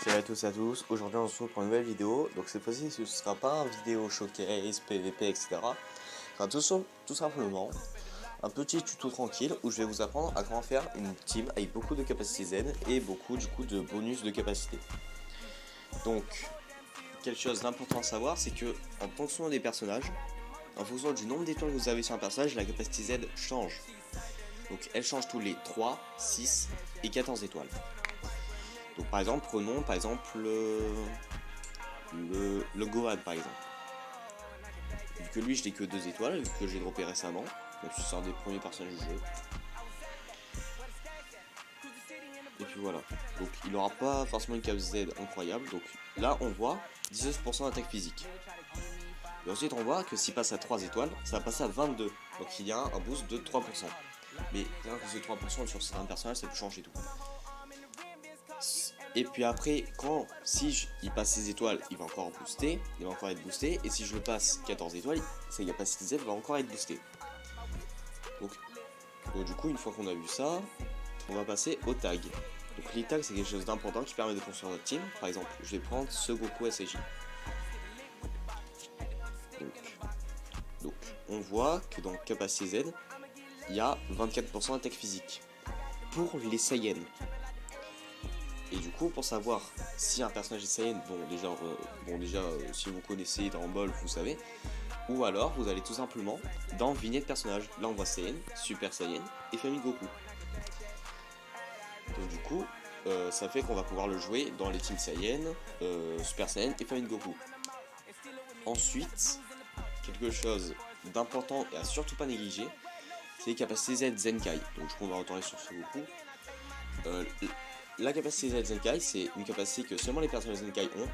Salut à tous et à tous, aujourd'hui on se retrouve pour une nouvelle vidéo. Donc cette fois-ci ce sera pas une vidéo showcase, PVP, etc. Ce sera tout simplement un petit tuto tranquille où je vais vous apprendre à comment faire une team avec beaucoup de capacité Z et beaucoup du coup de bonus de capacité. Donc quelque chose d'important à savoir, c'est que en fonction des personnages, en fonction du nombre d'étoiles que vous avez sur un personnage, la capacité Z change. Donc elle change tous les 3, 6 et 14 étoiles. Donc par exemple, prenons par exemple le Gohan par exemple. Vu que lui je n'ai que 2 étoiles, vu que j'ai droppé récemment, donc c'est un des premiers personnages du jeu. Et puis voilà, donc il n'aura pas forcément une cap Z incroyable, donc là on voit 19% d'attaque physique. Et ensuite on voit que s'il passe à 3 étoiles, ça va passer à 22, donc il y a un boost de 3%. Mais rien que ce 3% sur certains personnages ça peut changer tout. Et puis après, si il passe 6 étoiles, il va encore booster, il va encore être boosté. Et si je le passe 14 étoiles, sa capacité Z va encore être boosté. Donc du coup, une fois qu'on a vu ça, on va passer aux tags. Donc les tags, c'est quelque chose d'important qui permet de construire notre team. Par exemple, je vais prendre ce Goku SAJ. Donc on voit que dans capacité Z, il y a 24% d'attaque physique pour les Saiyans. Et du coup, pour savoir si un personnage est Saiyan, déjà, si vous connaissez Dragon Ball, vous savez, ou alors vous allez tout simplement dans vignette personnage. Là, on voit Saiyan, Super Saiyan et Famille Goku. Donc du coup, ça fait qu'on va pouvoir le jouer dans les teams Saiyan, Super Saiyan et Famille Goku. Ensuite, quelque chose d'important et à surtout pas négliger, c'est les capacités Z Zenkai. Donc du coup, on va retourner sur ce Goku. La capacité Z Zenkai, c'est une capacité que seulement les personnages Zenkai ont,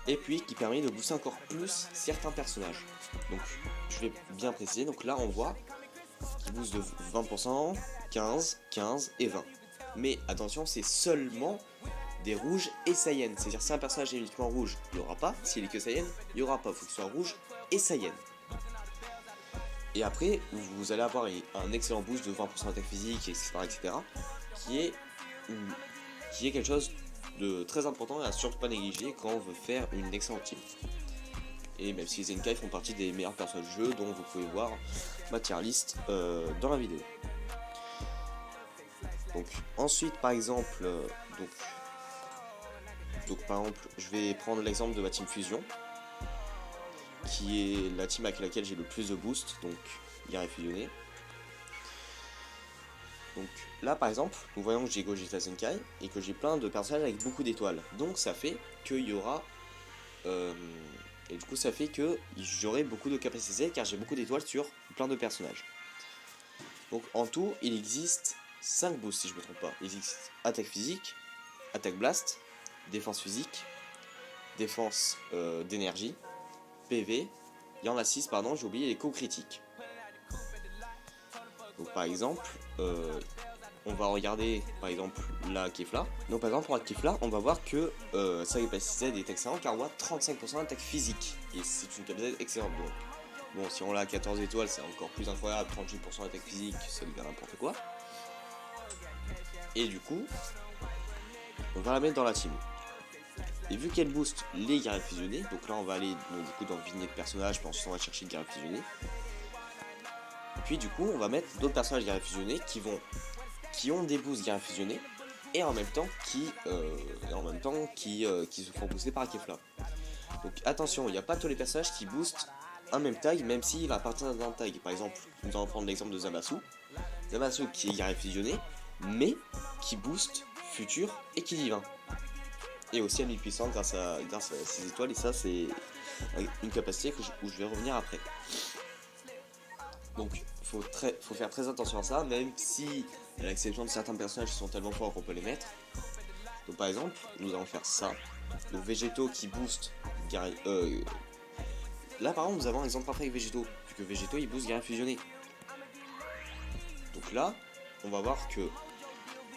et puis qui permet de booster encore plus certains personnages. Donc je vais bien préciser, donc là on voit qu'il booste de 20%, 15, 15 et 20. Mais attention, c'est seulement des rouges et Saiyan, c'est-à-dire si un personnage est uniquement rouge, il n'y aura pas, s'il est que Saiyan, il n'y aura pas, il faut qu'il soit rouge et Saiyan. Et après, vous allez avoir un excellent boost de 20% d'attaque physique, etc. Qui est quelque chose de très important et à surtout pas négliger quand on veut faire une excellente team. Et même si les Zenkai font partie des meilleurs personnages du jeu, dont vous pouvez voir ma tier list dans la vidéo. Donc ensuite par exemple, je vais prendre l'exemple de ma team Fusion, qui est la team avec laquelle j'ai le plus de boost, donc guerrier fusionné. Donc là par exemple, nous voyons que j'ai Gogeta Zenkai et que j'ai plein de personnages avec beaucoup d'étoiles. Donc ça fait qu'il y aura... et du coup ça fait que j'aurai beaucoup de capacité Z car j'ai beaucoup d'étoiles sur plein de personnages. Donc en tout, il existe 5 boosts si je ne me trompe pas. Il existe attaque physique, attaque blast, défense physique, défense d'énergie, PV. Il y en a 6 pardon, j'ai oublié les coups critiques. Donc par exemple, on va regarder par exemple la Kefla. Donc par exemple pour la Kefla, on va voir que sa capacité Z est excellente car on voit 35% d'attaque physique. Et c'est une capacité excellente donc. Bon, si on l'a à 14 étoiles, c'est encore plus incroyable, 38% d'attaque physique, ça devient n'importe quoi. Et du coup, on va la mettre dans la team. Et vu qu'elle booste les guerriers fusionnés, donc là on va aller du coup dans le vignette personnage, puis ensuite on va chercher le guerrier fusionné. Et puis du coup on va mettre d'autres personnages guerriers fusionnés qui ont des boosts guerriers fusionnés et en même temps qui se font booster par Kefla. Donc attention, il n'y a pas tous les personnages qui boostent un même tag, même s'il appartient à un tag. Par exemple, nous allons prendre l'exemple de Zamasu. Zamasu qui est guerrier fusionné, mais qui booste futur et qui divin. Et aussi ami puissant grâce à ses étoiles, et ça c'est une capacité où je vais revenir après. Donc faut faire très attention à ça, même si à l'exception de certains personnages qui sont tellement forts qu'on peut les mettre. Donc par exemple, nous allons faire ça. Donc Végétaux qui booste guerrier. Là par exemple nous avons un exemple parfait avec Végétaux, vu que Végétaux il booste guerrier fusionné. Donc là, on va voir que...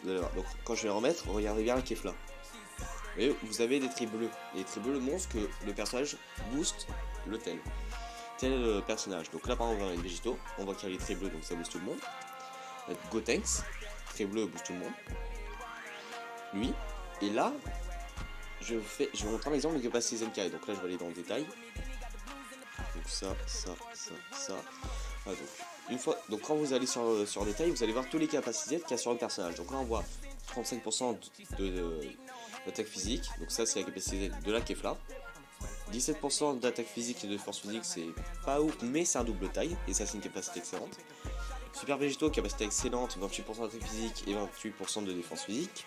Donc quand je vais le remettre, regardez bien la Kefla. Et vous avez des traits bleus. Et les traits bleus montrent que le personnage booste le tel personnage. Donc là par exemple on va mettre Végétaux, on voit qu'il y a les traits bleus donc ça booste tout le monde. On va mettre Gotenks, trait bleu booste tout le monde. Lui. Et là, je vais vous montrer un exemple de capacité Zenkai. Donc là, je vais aller dans le détail. Donc ça. Voilà, donc quand vous allez sur détail, vous allez voir tous les capacités qu'il y a sur le personnage. Donc là, on voit 35% d'attaque physique. Donc ça, c'est la capacité de la Kefla. 17% d'attaque physique et de force physique, c'est pas ouf, mais c'est un double taille. Et ça, c'est une capacité excellente. Super végétaux, capacité excellente, 28% d'attaque physique et 28% de défense physique.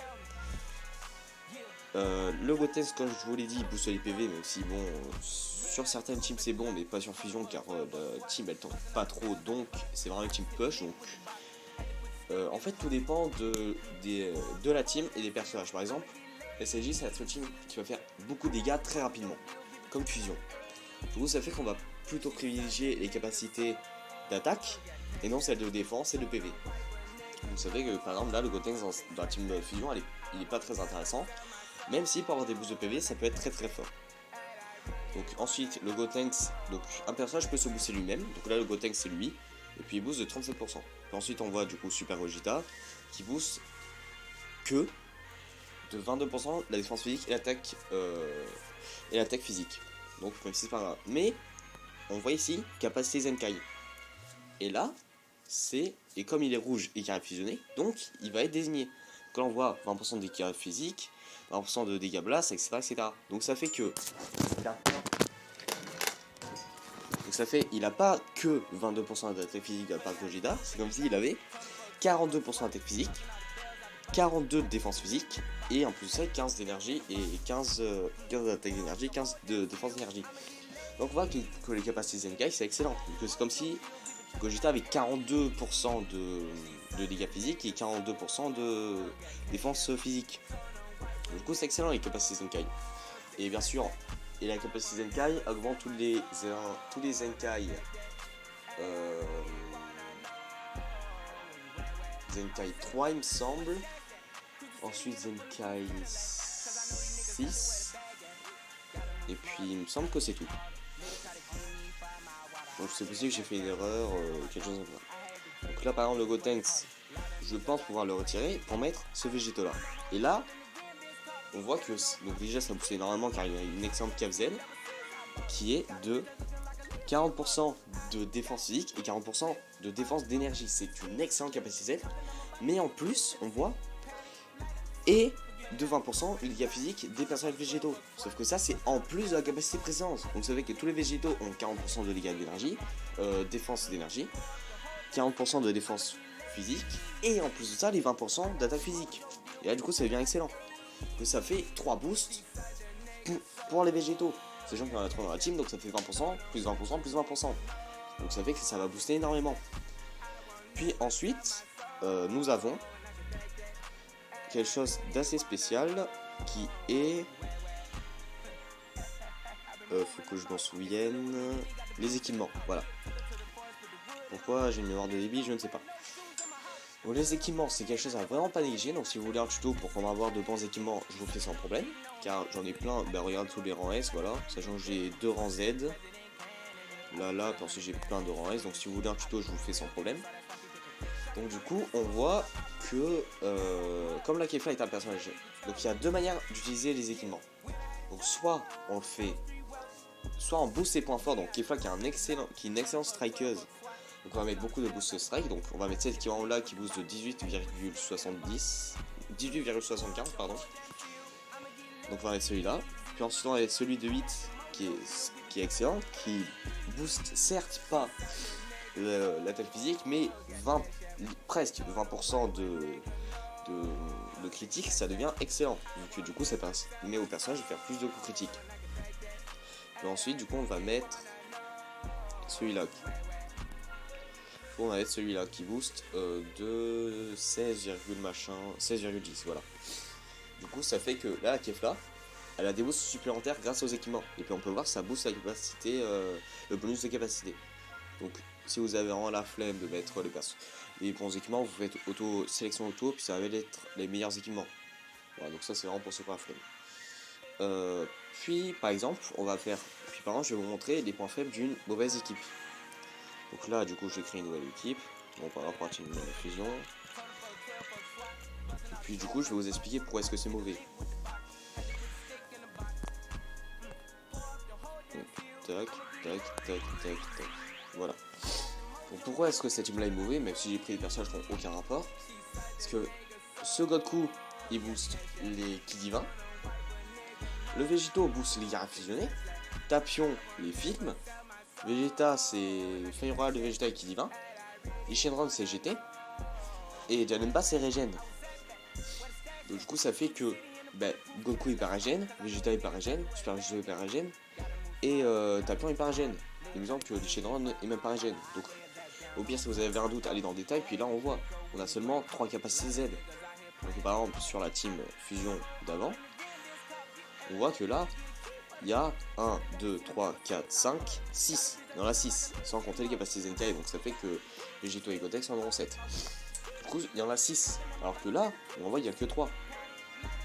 Le Gotenks, comme je vous l'ai dit, il booste les PV, même si bon, sur certaines teams c'est bon, mais pas sur Fusion, car la team elle tente pas trop, donc c'est vraiment une team push. Donc en fait, tout dépend de la team et des personnages. Par exemple, SLJ, c'est la seule team qui va faire beaucoup de dégâts très rapidement, comme Fusion. Du coup, ça fait qu'on va plutôt privilégier les capacités d'attaque et non celles de défense et de PV. Vous savez que par exemple là, le Gotenks dans la team Fusion, il est pas très intéressant. Même si pour avoir des boosts de PV, ça peut être très très fort. Donc ensuite, le Gotenks, donc un personnage peut se booster lui-même. Donc là, le Gotenks c'est lui, et puis il booste de 37%. Puis ensuite, on voit du coup Super Vegeta qui booste que de 22% la défense physique et l'attaque physique. Donc même si c'est pas grave. Mais on voit ici capacité Zenkai. Et là, et comme il est rouge et carré fusionné, donc il va être désigné. Quand on voit 20% de dégâts physiques, 20% de dégâts blast, etc. Donc ça fait que... il n'a pas que 22% d'attaque physique à part Gogeta, c'est comme s'il avait 42% d'attaque physique, 42 de défense physique, et en plus de ça, 15 d'énergie, et 15 d'attaque d'énergie, 15 de défense d'énergie. Donc on voit que les capacités Zenkai, c'est excellent. C'est comme si Gogeta avait 42% de dégâts physiques et 42% de défense physique. Du coup, c'est excellent les capacités Zenkai. Et bien sûr, la capacité Zenkai augmente tous les Zenkai. Zenkai 3, il me semble. Ensuite, Zenkai 6. Et puis, il me semble que c'est tout. Donc, c'est possible que j'ai fait une erreur, quelque chose comme ça. Donc là, par exemple, le Gotenks, je pense pouvoir le retirer pour mettre ce Végéto là. Et là, on voit que donc déjà ça booste énormément car il a une excellente KFZ qui est de 40% de défense physique et 40% de défense d'énergie. C'est une excellente capacité, mais en plus on voit et de 20% les dégâts physiques des personnages végétaux. Sauf que ça c'est en plus de la capacité présence. Donc vous savez que tous les végétaux ont 40% de dégâts d'énergie, défense d'énergie, 40% de défense physique et en plus de ça les 20% d'attaque physique. Et là du coup ça devient excellent. Que ça fait 3 boosts pour les végétaux. Sachant qu'il y en a 3 dans la team, donc ça fait 20%, plus 20%, plus 20%. Donc ça fait que ça va booster énormément. Puis ensuite, nous avons quelque chose d'assez spécial qui est... faut que je m'en souvienne... Les équipements, voilà. Pourquoi j'ai une mémoire de débit, je ne sais pas. Donc les équipements, c'est quelque chose à vraiment pas négliger. Donc si vous voulez un tuto pour comment avoir de bons équipements, je vous le fais sans problème. Car j'en ai plein, ben regarde tous les rangs S, voilà. Sachant que j'ai 2 rangs Z. Là, puis ensuite j'ai plein de rangs S. Donc si vous voulez un tuto, je vous le fais sans problème. Donc du coup, on voit que comme la Kefla est un personnage, donc il y a 2 manières d'utiliser les équipements. Donc soit on le fait, soit on booste ses points forts. Donc Kefla qui est une excellente strikeuse. Donc on va mettre beaucoup de boost strike, donc on va mettre cet équivalent là qui booste de 18,75 pardon. Donc on va mettre celui-là. Puis ensuite on va mettre celui de 8 qui est excellent, qui booste certes pas l'attaque physique, mais presque 20% de critique, ça devient excellent. Donc du coup ça permet au personnage de faire plus de coups critiques. Puis ensuite du coup on va mettre celui-là. On va mettre celui-là qui booste de 16,10, voilà. Du coup, ça fait que là, la Kefla, elle a des boosts supplémentaires grâce aux équipements. Et puis on peut voir que ça booste la capacité, le bonus de capacité. Donc, si vous avez vraiment la flemme de mettre les bons équipements, vous faites sélection auto, puis ça va être les meilleurs équipements. Voilà, donc ça, c'est vraiment pour ceux qui ont la flemme. Puis, par exemple, par exemple, je vais vous montrer les points faibles d'une mauvaise équipe. Donc là, du coup, j'ai créé une nouvelle équipe. Donc on va repartir de la fusion. Et puis du coup, je vais vous expliquer pourquoi est-ce que c'est mauvais. tac, tac, tac, tac, tac. Voilà. Donc pourquoi est-ce que cette team là est mauvais, même si j'ai pris des personnages qui n'ont aucun rapport? Parce que ce Goku, il booste les ki divins. Le Végéto booste les guerres fusionnés. Tapion, les films. Vegeta, c'est Feuille Royale de Vegeta et ki divin. Shenron, c'est GT. Et Janemba, c'est Régène. Donc du coup, ça fait que Goku est paragène, Vegeta est paragène, Super Vegeta est paragène. Et Tapion est paragène. Il me semble que Shenron est même paragène. Donc au pire, si vous avez un doute, allez dans le détail. Puis là, on voit, on a seulement 3 capacités Z. Donc par exemple, sur la team fusion d'avant, on voit que là, il y a 1, 2, 3, 4, 5, 6. Dans la 6, sans compter les capacités Zenkai. Donc ça fait que Végéto et Gotenks en auront 7. Du coup, il y en a 6. Alors que là, on voit qu'il n'y a que 3.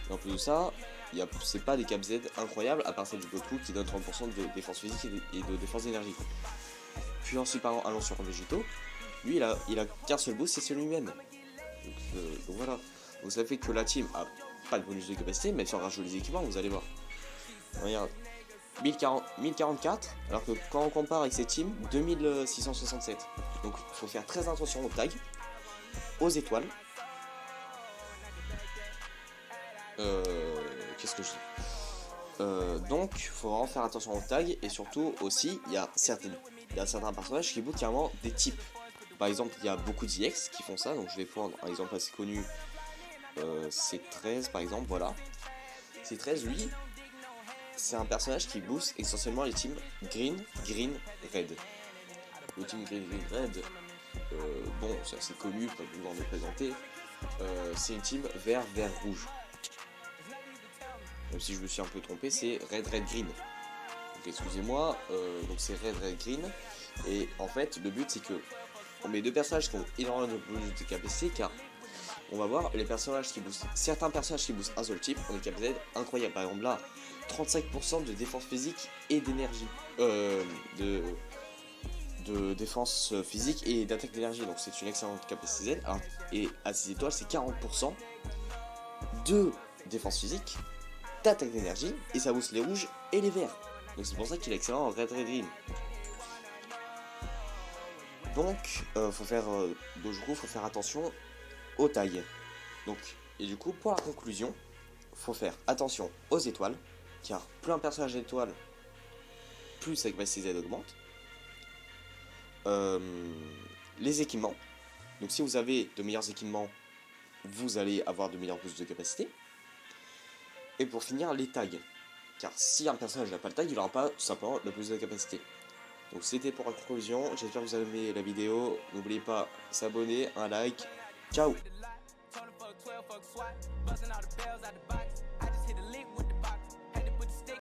Et en plus de ça, c'est pas des cap Z incroyables, à part celle du Goku qui donne 30% de défense physique et de défense d'énergie. Puis ensuite, allons sur un Végéto. Lui, il a qu'un seul boost, c'est celui même. Donc voilà. Donc ça fait que la team a pas de bonus de capacité, mais si on rajoute les équipements, vous allez voir. Regarde. 1044, alors que quand on compare avec ces teams, 2667. Donc il faut faire très attention aux tags, aux étoiles. Qu'est-ce que je dis donc il faut vraiment faire attention aux tags, et surtout aussi, il y a certains personnages qui bookent carrément des types. Par exemple, il y a beaucoup d'IX qui font ça, donc je vais prendre un exemple assez connu, C13 par exemple, voilà. C13, lui, c'est un personnage qui booste essentiellement les teams green, green, red. Le team green, green, red, bon, c'est assez connu, pas besoin de le présenter. C'est une team vert, vert, rouge. Même si je me suis un peu trompé, c'est red, red, green. Donc excusez-moi, donc c'est red, red, green. Et en fait, le but c'est que on met deux personnages qui ont énormément de bonus de capacité, car on va voir les personnages qui boostent. Certains personnages qui boostent un seul type ont des capacités incroyables. Par exemple là, 35% de défense physique et d'énergie. De défense physique et d'attaque d'énergie. Donc c'est une excellente capacité Z. Alors, et à 6 étoiles, c'est 40% de défense physique, d'attaque d'énergie, et ça booste les rouges et les verts. Donc c'est pour ça qu'il est excellent en red, red, green. Donc, faut faire attention aux tailles. Donc, et du coup, pour la conclusion, faut faire attention aux étoiles, car plus un personnage d'étoile, plus sa capacité Z augmente. Les équipements. Donc, si vous avez de meilleurs équipements, vous allez avoir de meilleurs boosts de capacité. Et pour finir, les tags. Car si un personnage n'a pas le tag, il n'aura pas tout simplement le boost de capacité. Donc c'était pour la conclusion, j'espère que vous avez aimé la vidéo, n'oubliez pas de s'abonner, un like, ciao.